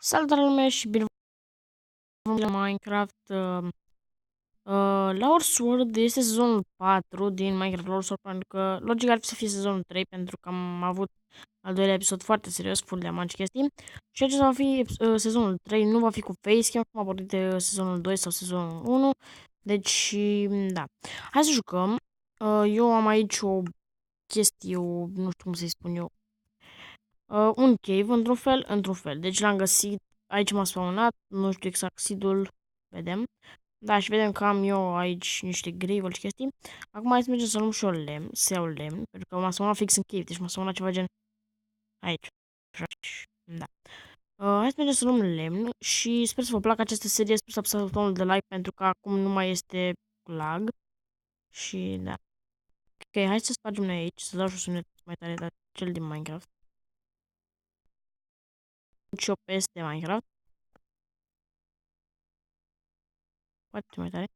Salutare lume și bine v-am la Minecraft. Lore Sword este sezonul 4 din Minecraft Lore Sword, pentru că logic ar fi să fie sezonul 3, pentru că am avut al doilea episod foarte serios, full de amanci chestii. Și acesta va fi sezonul 3, nu va fi cu facecam, cum a pornit de sezonul 2 sau sezonul 1. Deci, da. Hai să jucăm. Eu am aici o chestie, nu știu cum să-i spun eu. Un cave, într-un fel. Deci l-am găsit, aici m-a spawnat, nu știu exact seed-ul, vedem. Da, și vedem că am eu aici niște gravel și chestii. Acum hai să mergem să luăm și o lemn, să iau lemn, pentru că m-a spawnat fix în cave, deci m-a spawnat ceva gen aici. Da. Hai să mergem să luăm lemn și sper să vă placă această serie, sper să apăsați butonul de like, pentru că acum nu mai este lag. Și da. Ok, hai să spargem noi aici, să dau și un sunet mai tare de cel din Minecraft. Și o peste Minecraft. Poate mai tare.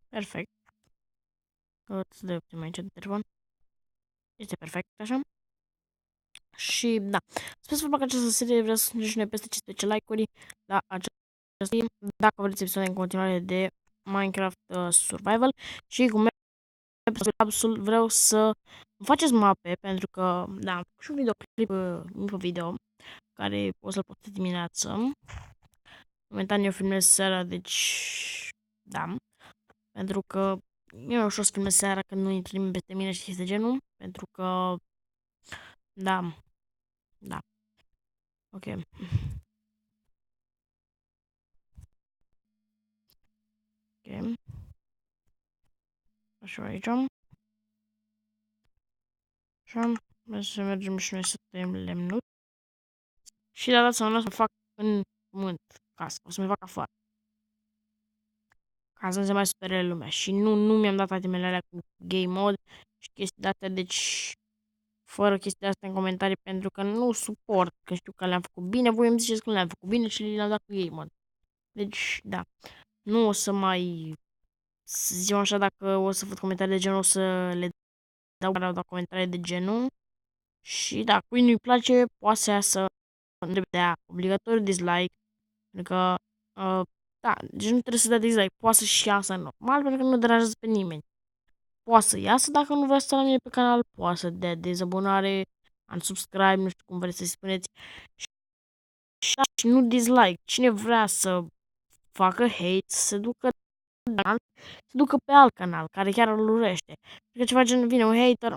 Perfect. Să dai optim aici de telefon. Este perfect, așa. Și da, sper să vă placă această serie, vreau să spuneți și noi peste 15 like-uri la această serie, dacă vreți episoade în continuare de Minecraft Survival. Și cu Absol vreau să faceți mape, pentru că, da, am făcut și un videoclip, un video, care o să-l postez dimineață. Momentan eu filmez seara, deci, da, pentru că e mai ușor să filmez seara când nu intri nimeni peste mine și chestii de genul, pentru că, da, da, ok. Ok. Așa aici. Așa. Să mergem și noi să tăiem lemnul. Și de data să nu o să fac în pământ casă. O să mai fac afară. Ca să nu se mai supere lumea. Și nu mi-am dat itemele alea cu game mode și chestii de astea, deci fără chestii de astea în comentarii, pentru că nu suport, că știu că le-am făcut bine, voi îmi ziceți că le-am făcut bine și le-am dat cu game mode. Deci, da. Nu o să mai, să zicem așa, dacă o să văd comentarii de genul, o să le dau comentarii de genul. Și da, cui nu-i place, poate să iasă, întreb de aia, obligatoriu dislike, pentru că, da, deci nu trebuie să dea dislike, poate să-și iasă normal, pentru că nu deranjează pe nimeni. Poate să iasă dacă nu vrea să la mine pe canal, poate să dea dezabonare, unsubscribe, nu știu cum vreți să-i spuneți. Și, da, și nu dislike, cine vrea să facă hate, să se ducă canal, se ducă pe alt canal, care chiar îl urește. Că ceva gen, vine un hater,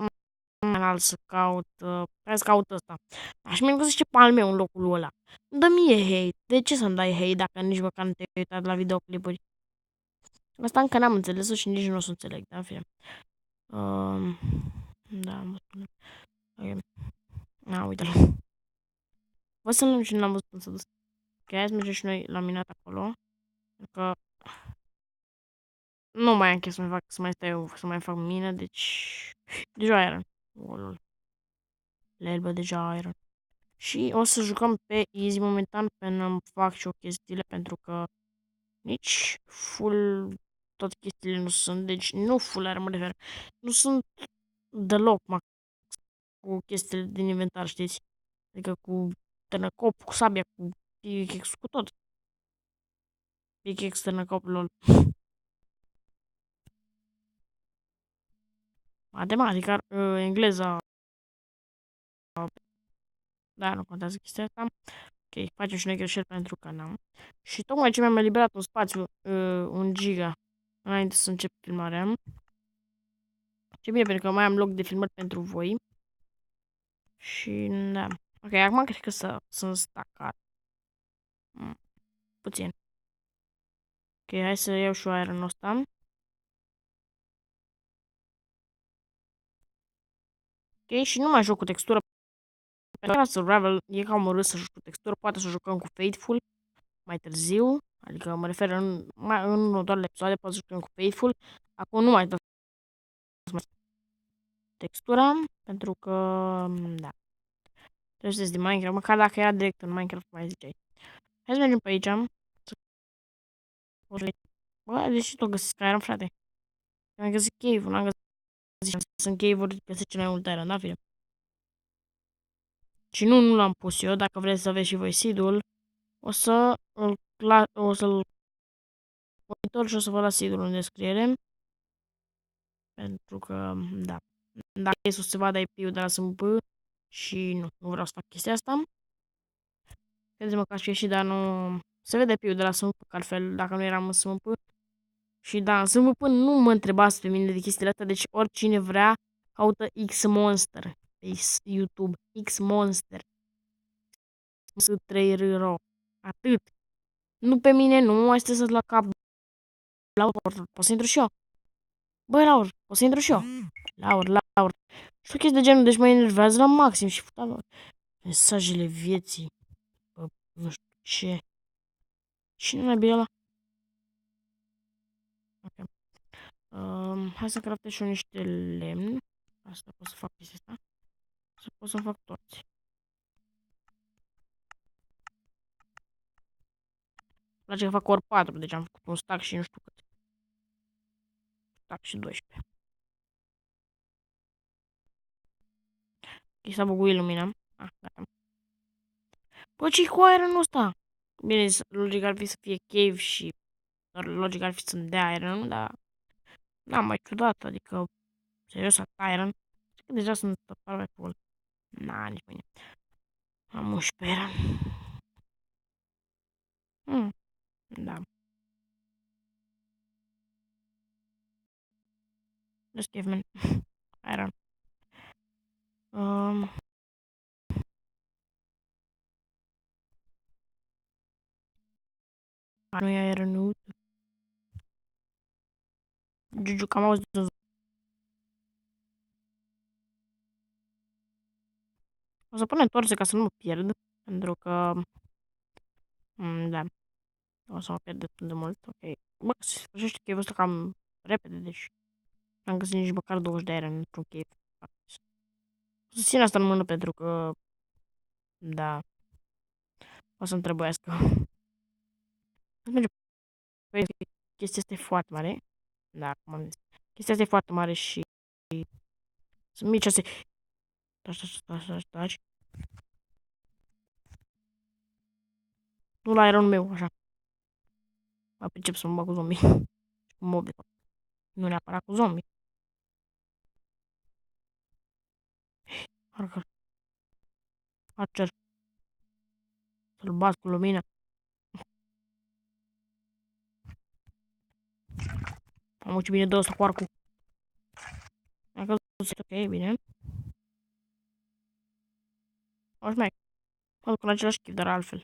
canal să caut, hai să caut ăsta. Aș mi găsește pe al meu în locul ăla. Dă mie hate. De ce să-mi dai hate dacă nici măcar nu te-ai uitat la videoclipuri? Asta încă n-am înțeles-o și nici nu o să înțeleg, da, fie. Da, mă spune. Ok. A, uite-l. Vă să nu și n-am văzut cum s-a dus. Ok, hai să mergem și noi la minat acolo. Pentru că nu mai am chef să mai fac, să mai stau eu, să mai fac mină, deci... Deja iron. Oh, lol. Lelbă, deja iron. Și o să jucăm pe easy momentan până îmi fac și o chestiile, pentru că nici full toate chestiile nu sunt, deci nu full are, mă refer. Nu sunt deloc cu chestiile din inventar, știți? Adică cu tărnăcop, cu sabia, cu pickaxe, cu tot. Pickaxe, tărnăcop, lol. Matematica, engleza, da, nu contează chestia asta. Ok, facem și noi greșeli pentru că n-am. Și tocmai ce mi-am eliberat un spațiu, 1 giga, înainte să încep filmarea. Ce bine, pentru că mai am loc de filmări pentru voi. Și da. Ok, acum cred că sunt stacat. Puțin. Ok, hai să iau și iron-ul ăsta. Ok, și nu mai joc cu textură. Pentru că Survival e cam urât să joc cu textură. Poate să jucăm cu Faithful mai târziu. Adică mă refer în următoarele episoade, poate să jucăm cu Faithful. Acum nu mai dau textura, pentru că, da, trebuie să din Minecraft, măcar dacă era direct în Minecraft, mai ziceai. Hai să mergem pe aici. Bă, deși tot găsesc iron, frate. Am găsit cave-ul, n-am găsit. Sunt cave-uri, găsesc cel mai mult iron, da, fie? Și nu l-am pus eu, dacă vreți să vezi și voi seed-ul, o să-l monitor și o să vă las seed-ul în descriere. Pentru că, da, dacă e să se vadă IP-ul de la SMP și nu vreau să fac chestia asta. Credeți-mă că aș fi ieșit, dar nu... Se vede IP-ul de la SMP, că altfel, dacă nu eram în SMP. Și da, în SMP nu mă întrebați pe mine de chestiile astea, deci oricine vrea, caută X-Monster pe YouTube. X-Monster. S3RRO. Atât. Nu pe mine, nu mai stresați la cap. Laur, pot să intru și eu? Băi, Laur, pot să intru și eu? Laur. Și o chestie de genul, deci mă enervează la maxim și mesajele vieții. Bă, nu știu ce. Cine n-a bine ăla? Ok. Hai să craftez și eu niște lemn. Asta pot să fac chestia asta. Să pot să fac toți. Place că fac ori 4, deci am făcut un stack și nu știu cât. Stack și 12. Ok, s-a buguit lumina. Gata. Bă, ce-i cu iron-ul ăsta? Bine, logic ar fi să fie cave și logic ar fi să-mi dea iron, dar n-am mai ciudat, adică serios, iron. Cred că deja sunt aproape full. Nici mâine. Am 11 iron. Da. Just give me iron. Nu e iron. Juju, cam auzit în zonă. O să punem torțe ca să nu mă pierd. Pentru că... da. O să mă pierd destul de mult. Ok. Bă, se sfârșește cave-ul ăsta cam repede, deci... N-am găsit nici măcar 20 de iron într-un cave. O să țin asta în mână pentru că... Da. O să-mi trebuiască. Chestia asta e foarte mare. Da, cum am zis. Chestia asta e foarte mare și... Sunt mici astea. Taci. Nu la ironul meu, așa. Mă pricep să mă bag cu zombie. Cu mob, de fapt. Nu neapărat cu zombie. Archer. Archer. Să-l bat cu lumina. Am ce bine dă ăsta cu arcul. Ai căzut, ok, bine. O să mai. Mă duc în același chip, dar altfel.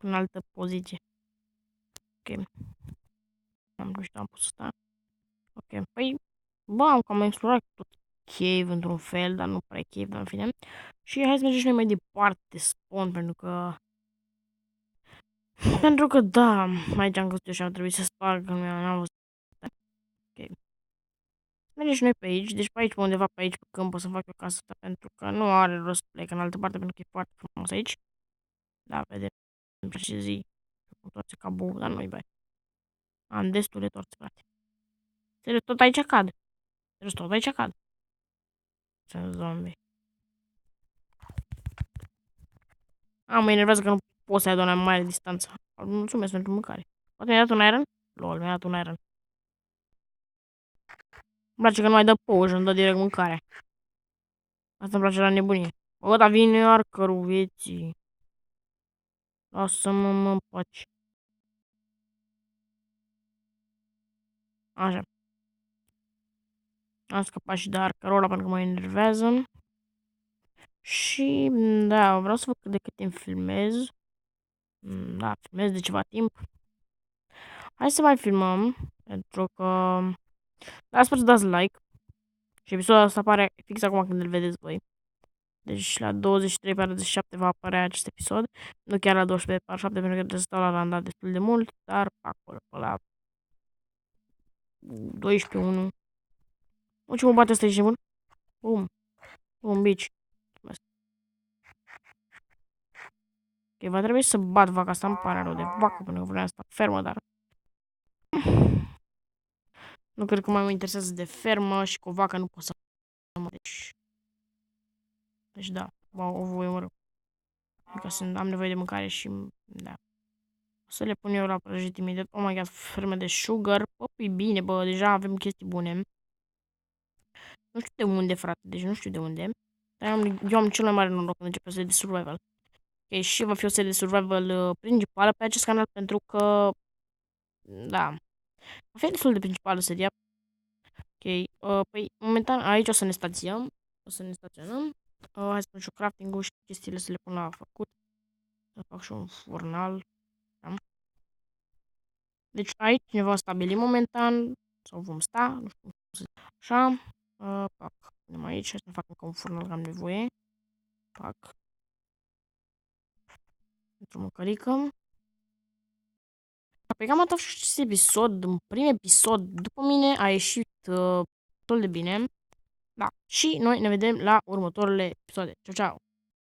În altă poziție. Ok. Nu știu, am pus asta. Ok, păi... Bă, am cam explorat tot cave într-un fel, dar nu prea cave, dar în fine. Și hai să mergem și noi mai departe de spawn, pentru că... Pentru că, da, aici am găsit eu și am trebuit să sparg, că n-am văzut. Ok. Mergem și noi pe aici, deci pe aici, undeva pe aici, pe câmp, o să fac eu casa asta, pentru că nu are rost să plec în altă parte, pentru că e foarte frumos aici. Da, vedem ce zi, cu toate ca bou, dar nu-i bai. Am destule torțe, frate. Serios, tot aici cad. Serios, tot aici cad. Sunt zombie. Mă enervează că nu pot să ai doar la mare distanță. Mulțumesc pentru mâncare. Poate mi-ai dat un iron? Lol, mi-a dat un iron. Îmi place că nu mai dă pouă și îmi dă direct mâncare. Asta îmi place la nebunie. Bă, dar vine arcărul vieții. Lasă-mă, mă, în pace. Așa. Am scăpat și de arcărul ăla pentru că mă enervează. Și, da, vreau să văd cât de cât timp filmez. Da, filmez de ceva timp. Hai să mai filmăm. Pentru că... Da, sper să dați like. Și episodul ăsta apare fix acum când îl vedeți voi. Deci la 23:47 va apărea acest episod. Nu chiar la 12:47 pentru că trebuie să stau la randat destul de mult. Dar pe acolo, pe la 12:1. O, ce mă bate ăsta, ești nebun? Un bici. Ok, va trebui să bat vaca asta, îmi pare rău de vacă, pentru că vreau asta fermă, dar... Nu cred că mai mă interesează de fermă și cu o vacă nu pot să mă... Deci da, o voi omorâ. Că am nevoie de mâncare și, da. O să le pun eu la prăjit imediat. Oh my god, fermă de sugar. Păi bine, bă, deja avem chestii bune. Nu știu de unde, frate, deci nu știu de unde. Dar eu am cel mai mare noroc când începe o serie de survival. Ok, și va fi o serie de survival principală pe acest canal pentru că, da, va fi destul de principală seria. Ok, păi momentan aici o să ne staționăm. Hai să pun și crafting-ul și chestiile să le pun la făcut. Să fac și un furnal. Da. Deci aici ne vom stabili momentan. Sau vom sta, nu știu cum să zic. Așa. Pac. Punem aici, hai să fac încă un furnal că am nevoie. Pac. Pentru mâncărică. Pe cam atât acest episod, în prim episod, după mine a ieșit destul de bine. Da, și noi ne vedem la următoarele episoade. Ciao, ciao!